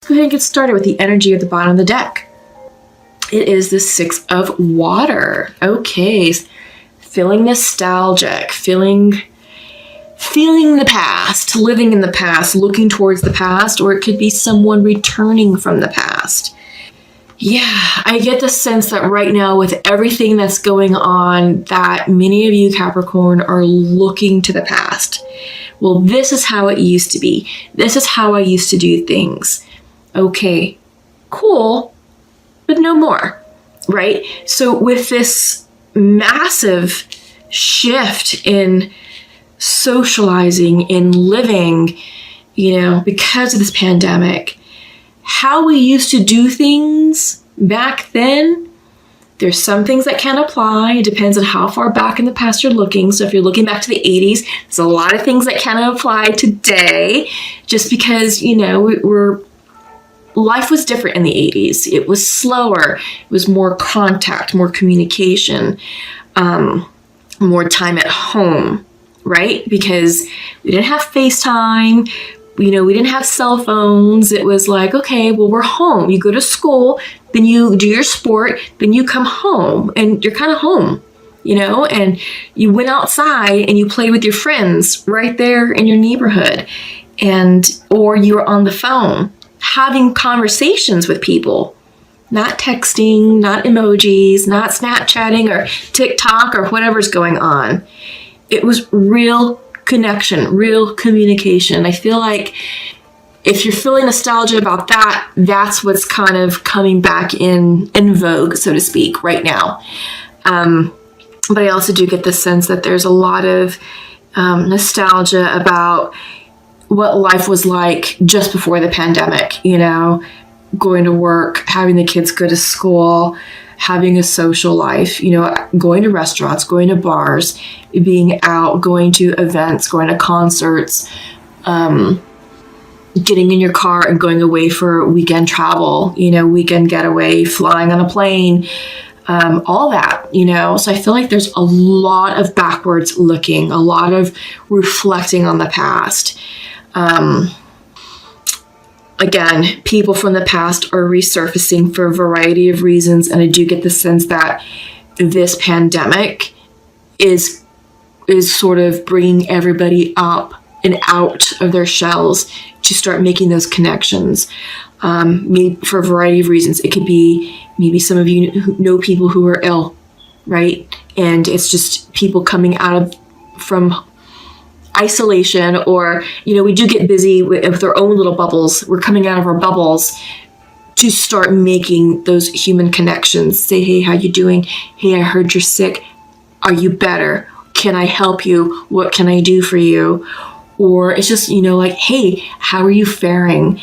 Go ahead and get started with the energy at the bottom of the deck. It is the Six of Water. Okay, feeling nostalgic, feeling the past, living in the past, looking towards the past, or it could be someone returning from the past. Yeah, I get the sense that right now with everything that's going on, that many of you Capricorn are looking to the past. Well, this is how it used to be. This is how I used to do things. Okay, cool, but no more, right? So with this massive shift in socializing, in living, because of this pandemic, how we used to do things back then, there's some things that can apply. It depends on how far back in the past you're looking. So if you're looking back to the 80s, there's a lot of things that can apply today, just because, life was different in the 80s. It was slower. It was more contact, more communication, more time at home, right? Because we didn't have FaceTime. We didn't have cell phones. It was like, okay, well, we're home. You go to school, then you do your sport, then you come home and you're kind of home, and you went outside and you played with your friends right there in your neighborhood, or you were on the phone having conversations with people, not texting, not emojis, not Snapchatting or TikTok or whatever's going on. It was real connection, real communication. I feel like if you're feeling nostalgia about that, that's what's kind of coming back in vogue, so to speak, right now. But I also do get the sense that there's a lot of nostalgia about what life was like just before the pandemic, going to work, having the kids go to school, having a social life, going to restaurants, going to bars, being out, going to events, going to concerts, getting in your car and going away for weekend travel, weekend getaway, flying on a plane, all that, So I feel like there's a lot of backwards looking, a lot of reflecting on the past. Again, people from the past are resurfacing for a variety of reasons, and I do get the sense that this pandemic is sort of bringing everybody up and out of their shells to start making those connections. Maybe for a variety of reasons. It could be maybe some of you know people who are ill, right? And it's just people coming out from isolation, or we do get busy with our own little bubbles. We're coming out of our bubbles to start making those human connections. Say, hey, how you doing? Hey, I heard you're sick. Are you better? Can I help you? What can I do for you? Or it's just, like, hey, how are you faring?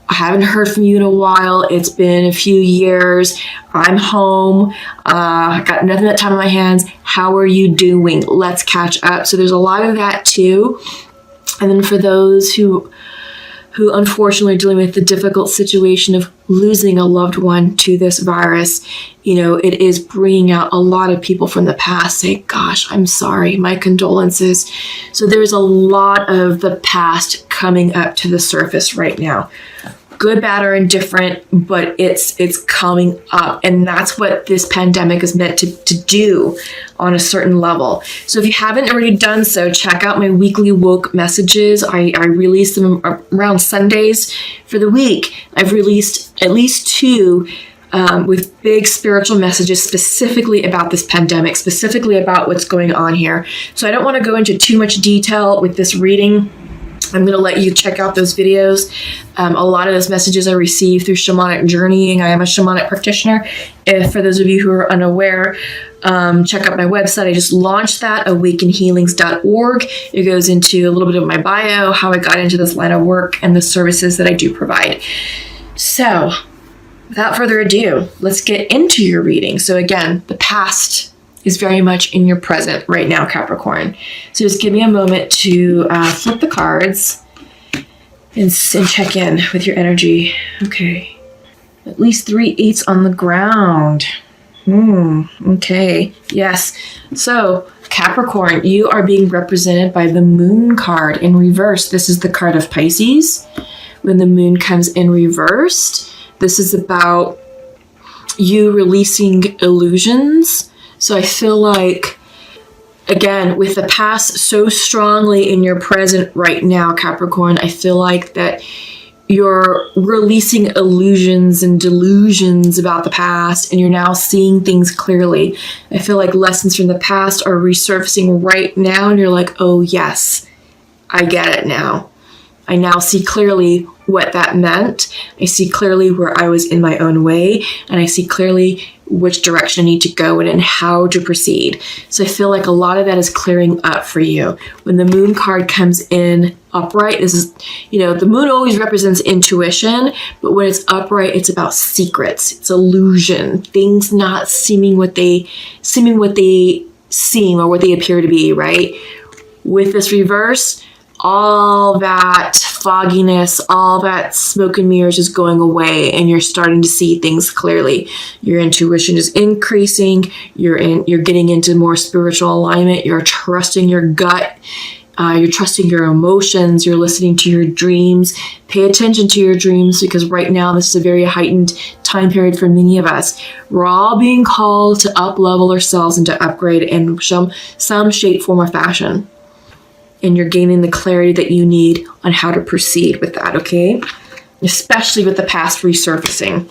I haven't heard from you in a while. It's been a few years. I'm home. I got nothing but time on my hands. How are you doing? Let's catch up. So there's a lot of that too. And then for those who unfortunately are dealing with the difficult situation of losing a loved one to this virus, it is bringing out a lot of people from the past say, gosh, I'm sorry, my condolences. So there's a lot of the past coming up to the surface right now. Good, bad, or indifferent, but it's coming up. And that's what this pandemic is meant to do on a certain level. So if you haven't already done so, check out my weekly woke messages. I release them around Sundays for the week. I've released at least 2 with big spiritual messages specifically about this pandemic, specifically about what's going on here. So I don't want to go into too much detail with this reading. I'm going to let you check out those videos. A lot of those messages I receive through shamanic journeying. I am a shamanic practitioner. If for those of you who are unaware, check out my website. I just launched that, awakenhealings.org. It goes into a little bit of my bio, how I got into this line of work, and the services that I do provide. So without further ado, let's get into your reading. So again, the past is very much in your present right now, Capricorn. So just give me a moment to flip the cards and check in with your energy. Okay. At least 3 8s on the ground. Okay. Yes. So Capricorn, you are being represented by the Moon card in reverse. This is the card of Pisces, when the moon comes in reversed. This is about you releasing illusions. So I feel like, again, with the past so strongly in your present right now, Capricorn, I feel like that you're releasing illusions and delusions about the past, and you're now seeing things clearly. I feel like lessons from the past are resurfacing right now, and you're like, oh yes, I get it now. I now see clearly what that meant. I see clearly where I was in my own way, and I see clearly which direction I need to go in and how to proceed. So I feel like a lot of that is clearing up for you. When the moon card comes in upright, this is, the moon always represents intuition, but when it's upright, it's about secrets. It's illusion, things not seeming what they seem or what they appear to be, right? With this reverse, all that fogginess, all that smoke and mirrors is going away, and you're starting to see things clearly. Your intuition is increasing. You're getting into more spiritual alignment. You're trusting your gut. You're trusting your emotions. You're listening to your dreams. Pay attention to your dreams, because right now this is a very heightened time period for many of us. We're all being called to up-level ourselves and to upgrade in some shape, form, or fashion. And you're gaining the clarity that you need on how to proceed with that, okay? Especially with the past resurfacing.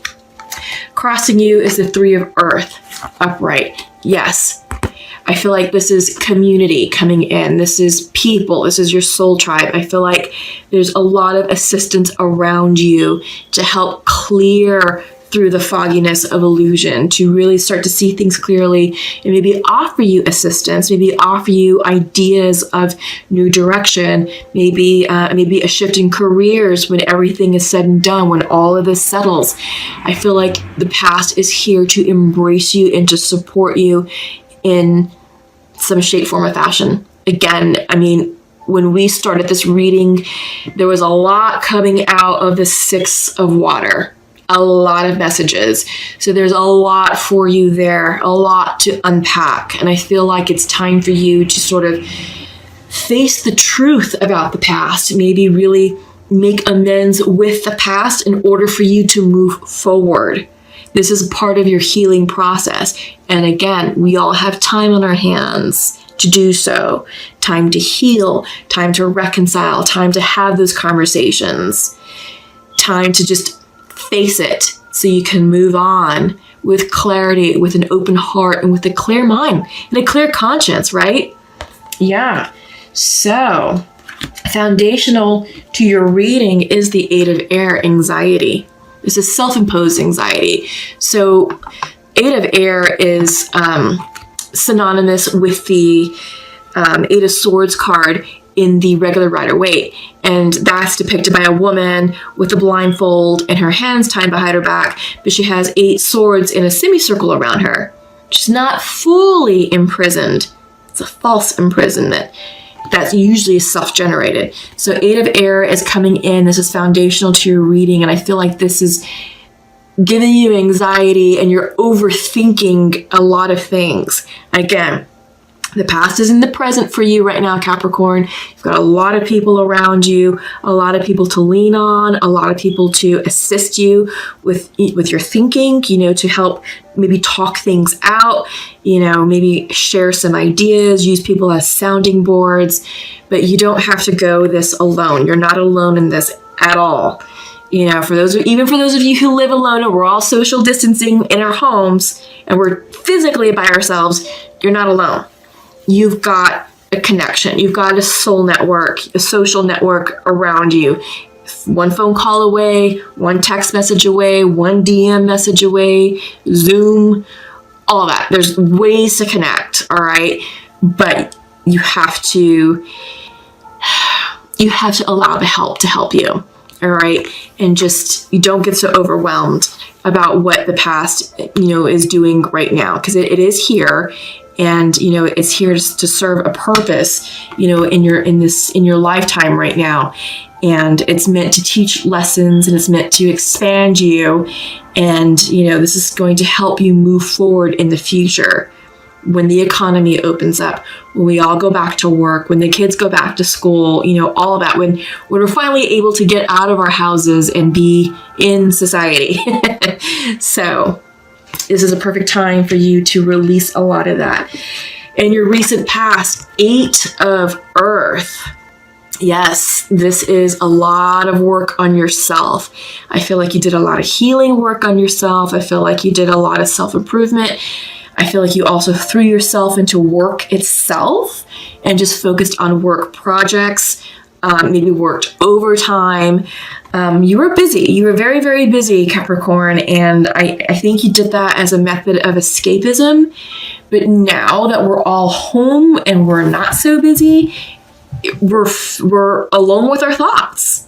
Crossing you is the 3 of Earth, upright. Yes, I feel like this is community coming in. This is people. This is your soul tribe. I feel like there's a lot of assistance around you to help clear through the fogginess of illusion, to really start to see things clearly and maybe offer you assistance, maybe offer you ideas of new direction, maybe a shift in careers when everything is said and done, when all of this settles. I feel like the past is here to embrace you and to support you in some shape, form, or fashion. Again, when we started this reading, there was a lot coming out of the 6 of water. A lot of messages. So there's a lot for you there, a lot to unpack. And I feel like it's time for you to sort of face the truth about the past, maybe really make amends with the past in order for you to move forward. This is part of your healing process. And again, we all have time on our hands to do so. Time to heal, time to reconcile, time to have those conversations, time to just face it so you can move on with clarity, with an open heart, and with a clear mind and a clear conscience, right? Yeah. So foundational to your reading is the 8 of Air, anxiety. This is self-imposed anxiety. So 8 of Air is synonymous with the 8 of Swords card in the regular Rider-Waite. And that's depicted by a woman with a blindfold and her hands tied behind her back, but she has 8 swords in a semicircle around her. She's not fully imprisoned. It's a false imprisonment. That's usually self-generated. So 8 of Air is coming in. This is foundational to your reading, and I feel like this is giving you anxiety and you're overthinking a lot of things. Again, the past is in the present for you right now, Capricorn. You've got a lot of people around you, a lot of people to lean on, a lot of people to assist you with your thinking, to help maybe talk things out, maybe share some ideas, use people as sounding boards. But you don't have to go this alone. You're not alone in this at all. Even for those of you who live alone and we're all social distancing in our homes and we're physically by ourselves, you're not alone. You've got a connection. You've got a soul network, a social network around you. One phone call away, one text message away, one DM message away, Zoom, all that. There's ways to connect, all right? But you have to allow the help to help you, all right? And you don't get so overwhelmed about what the past, is doing right now, because it is here. And, it's here to serve a purpose, in your lifetime right now. And it's meant to teach lessons, and it's meant to expand you. And, this is going to help you move forward in the future. when the economy opens up, when we all go back to work, when the kids go back to school, you know, all of that, when we're finally able to get out of our houses and be in society. So this is a perfect time for you to release a lot of that. In your recent past, 8 of Earth. Yes, this is a lot of work on yourself. I feel like you did a lot of healing work on yourself. I feel like you did a lot of self-improvement. I feel like you also threw yourself into work itself and just focused on work projects, maybe worked overtime. You were busy. You were very, very busy, Capricorn. And I think you did that as a method of escapism. But now that we're all home and we're not so busy, we're alone with our thoughts.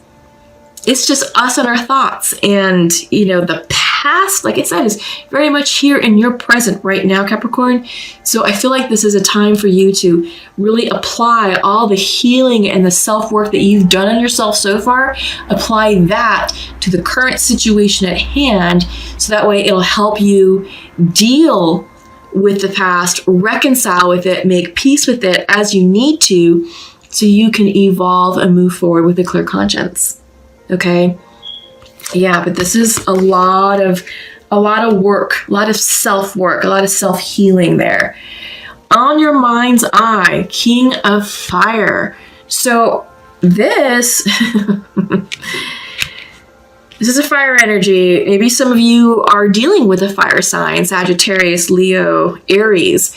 It's just us and our thoughts. And, you know, the past, like I said, is very much here in your present right now, Capricorn. So I feel like this is a time for you to really apply all the healing and the self-work that you've done on yourself so far. Apply that to the current situation at hand. So that way it'll help you deal with the past, reconcile with it, make peace with it as you need to, so you can evolve and move forward with a clear conscience. Okay? Yeah, but this is a lot of work, a lot of self-work, a lot of self-healing there. On your mind's eye, King of Fire. So this this is a fire energy. Maybe some of you are dealing with a fire sign, Sagittarius, Leo, Aries.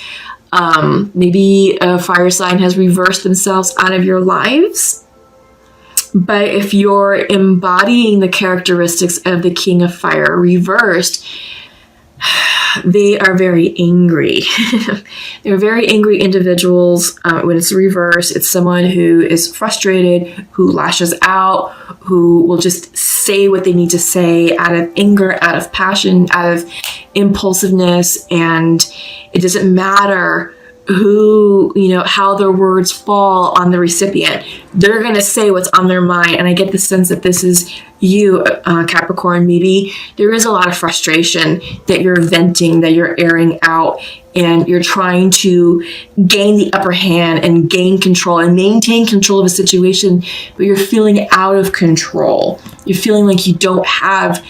Maybe a fire sign has reversed themselves out of your lives. But if you're embodying the characteristics of the King of Fire reversed, they are very angry. They're very angry individuals. When it's reversed, it's someone who is frustrated, who lashes out, who will just say what they need to say out of anger, out of passion, out of impulsiveness. And it doesn't matter who, you know, how their words fall on the recipient. They're going to say what's on their mind. And I get the sense that this is you, Capricorn. Maybe there is a lot of frustration that you're venting, that you're airing out, and you're trying to gain the upper hand and gain control and maintain control of a situation, but you're feeling out of control. You're feeling like you don't have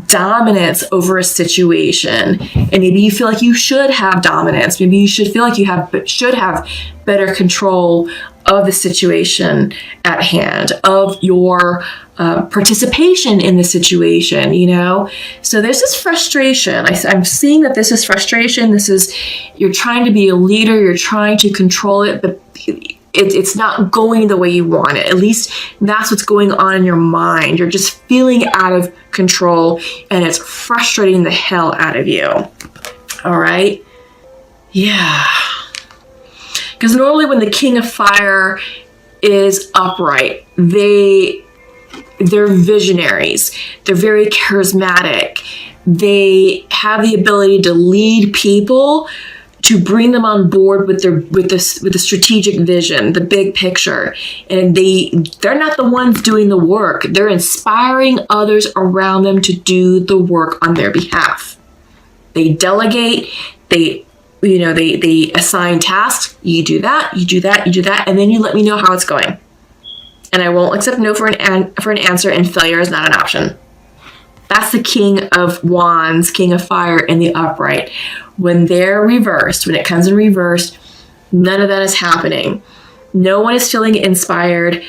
dominance over a situation. And maybe you feel like you should have dominance. Maybe you should feel like you should have better control of the situation at hand, of your participation in the situation, you know? So there's this frustration. I'm seeing that this is frustration. This is, you're trying to be a leader, you're trying to control it, but it's not going the way you want it. At least that's what's going on in your mind. You're just feeling out of control, and it's frustrating the hell out of you. All right? Yeah. Because normally when the King of Fire is upright, they're visionaries. They're very charismatic. They have the ability to lead people, to bring them on board with the strategic vision, the big picture. And they're not the ones doing the work. They're inspiring others around them to do the work on their behalf. They delegate, they assign tasks. You do that, you do that, you do that, and then you let me know how it's going. And I won't accept no for an answer, and failure is not an option. That's the King of Wands, King of Fire in the upright. When they're reversed, when it comes in reversed, none of that is happening. No one is feeling inspired.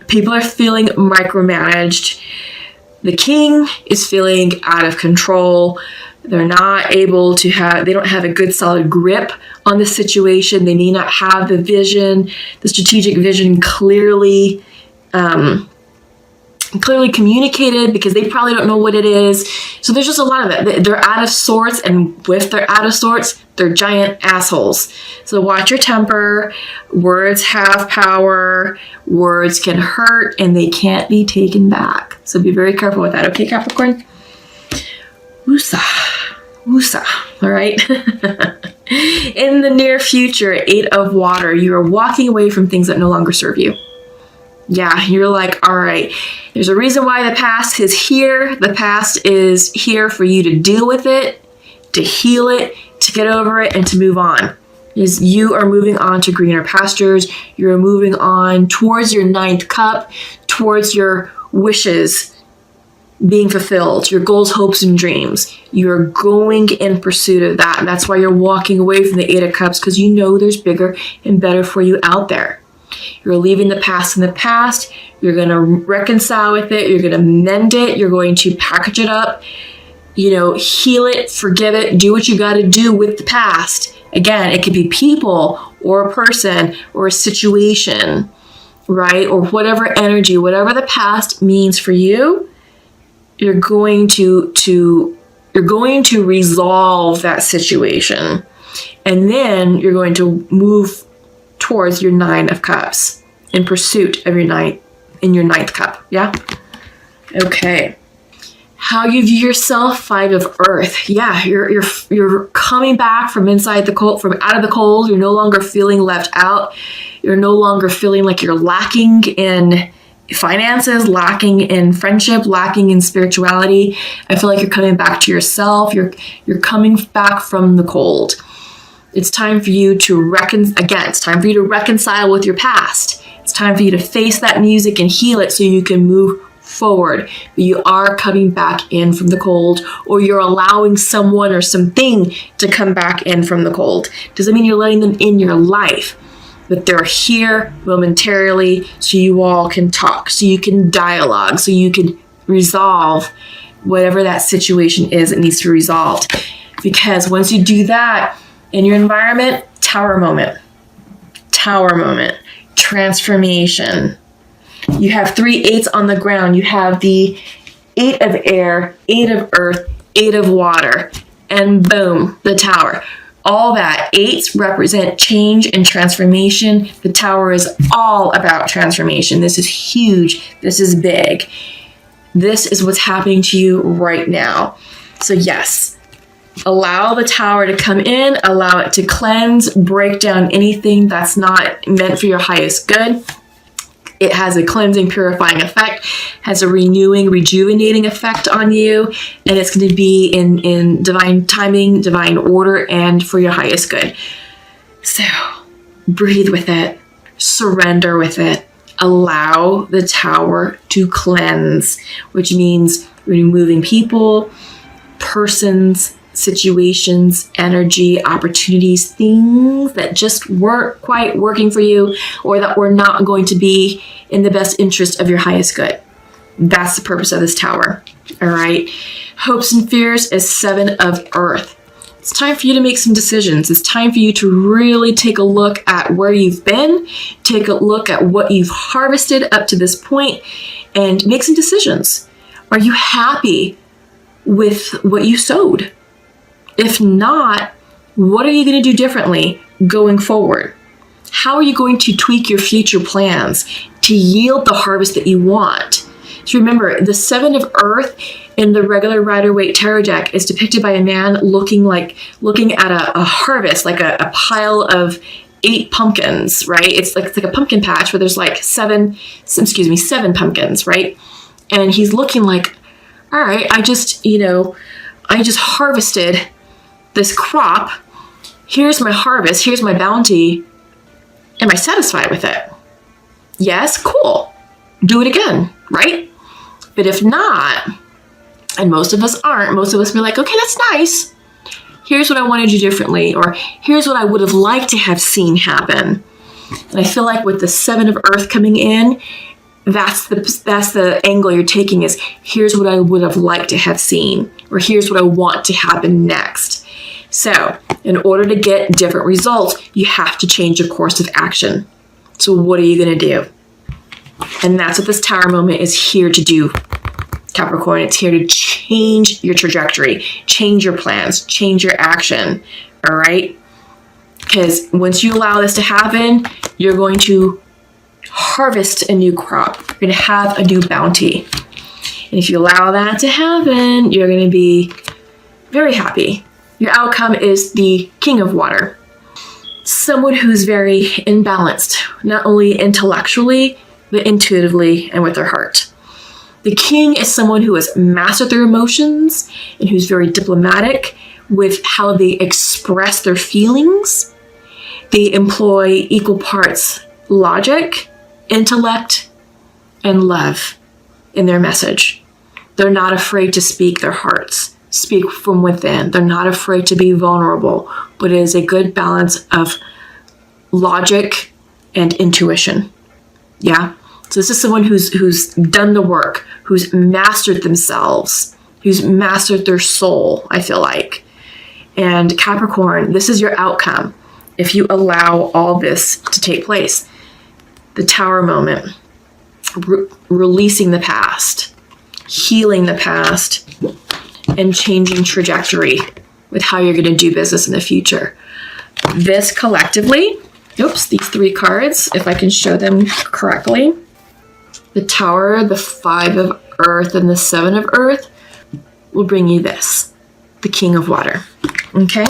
People are feeling micromanaged. The King is feeling out of control. They're not able to they don't have a good solid grip on the situation. They may not have the vision, the strategic vision clearly communicated, because they probably don't know what it is. So there's just a lot of that. They're out of sorts, and if they're out of sorts, they're giant assholes. So watch your temper. Words have power. Words can hurt, and they can't be taken back. So be very careful with that. Okay, Capricorn? Woosah. Woosah. All right? In the near future, 8 of Water, you are walking away from things that no longer serve you. Yeah, you're like, all right, there's a reason why the past is here. The past is here for you to deal with it, to heal it, to get over it, and to move on. is you are moving on to greener pastures. You're moving on towards your 9th cup, towards your wishes being fulfilled, your goals, hopes, and dreams. You're going in pursuit of that. And that's why you're walking away from the 8 of Cups, because you know there's bigger and better for you out there. You're leaving the past in the past. You're going to reconcile with it. You're going to mend it. You're going to package it up, heal it, forgive it, do what you got to do with the past. Again, it could be people or a person or a situation, right? Or whatever energy, whatever the past means for you, you're going to resolve that situation. And then you're going to move towards your 9 of Cups in pursuit of your 9th cup. Yeah? Okay. How you view yourself, 5 of Earth. Yeah, you're coming back from inside the cold, from out of the cold. You're no longer feeling left out. You're no longer feeling like you're lacking in finances, lacking in friendship, lacking in spirituality. I feel like you're coming back to yourself. You're coming back from the cold. It's time for you to it's time for you to reconcile with your past. It's time for you to face that music and heal it so you can move forward. But you are coming back in from the cold, or you're allowing someone or something to come back in from the cold. Doesn't mean you're letting them in your life, but they're here momentarily so you all can talk, so you can dialogue, so you can resolve whatever that situation is that needs to be resolved. Because once you do that in your environment, tower moment, transformation. You have 3 8s on the ground. You have the 8 of air, 8 of earth, 8 of water, and boom, the tower. All that 8s represent change and transformation. The tower is all about transformation. This is huge. This is big. This is what's happening to you right now. So yes, allow the tower to come in, allow it to cleanse, break down anything that's not meant for your highest good. It has a cleansing, purifying effect, has a renewing, rejuvenating effect on you, and it's going to be in divine timing, divine order, and for your highest good. So breathe with it, surrender with it, allow the tower to cleanse, which means removing people, persons, situations, energy, opportunities, things that just weren't quite working for you or that were not going to be in the best interest of your highest good. That's the purpose of this tower. All right. Hopes and fears is 7 of earth. It's time for you to make some decisions. It's time for you to really take a look at where you've been, take a look at what you've harvested up to this point, and make some decisions. Are you happy with what you sowed? If not, what are you going to do differently going forward? How are you going to tweak your future plans to yield the harvest that you want? So remember, the 7 of earth in the regular Rider-Waite tarot deck is depicted by a man looking at a harvest, like a pile of 8 pumpkins, right? It's like a pumpkin patch where there's like 7 pumpkins, right? And he's looking like, all right, I just harvested this crop. Here's my harvest. Here's my bounty. Am I satisfied with it? Yes, cool. Do it again, right? But if not, and most of us aren't, most of us be like, okay, that's nice. Here's what I want to do differently, or here's what I would have liked to have seen happen. And I feel like with the 7 of earth coming in, that's the angle you're taking is, here's what I would have liked to have seen, or here's what I want to happen next. So in order to get different results, you have to change your course of action. So what are you going to do? And that's what this tower moment is here to do, Capricorn. It's here to change your trajectory, change your plans, change your action. All right? Because once you allow this to happen, you're going to harvest a new crop. You're going to have a new bounty. And if you allow that to happen, you're going to be very happy. Your outcome is the King of Water. Someone who's very imbalanced, not only intellectually, but intuitively and with their heart. The King is someone who has mastered their emotions and who's very diplomatic with how they express their feelings. They employ equal parts logic, intellect, and love in their message. They're not afraid to speak their hearts, speak from within. They're not afraid to be vulnerable, but it is a good balance of logic and intuition. Yeah. So this is someone who's done the work, who's mastered themselves, who's mastered their soul, I feel like. And Capricorn, this is your outcome if you allow all this to take place. The Tower moment, releasing the past, healing the past, and changing trajectory with how you're going to do business in the future. This collectively, these 3 cards, if I can show them correctly, the Tower, the 5 of Earth, and the 7 of Earth will bring you this, the King of Water. Okay?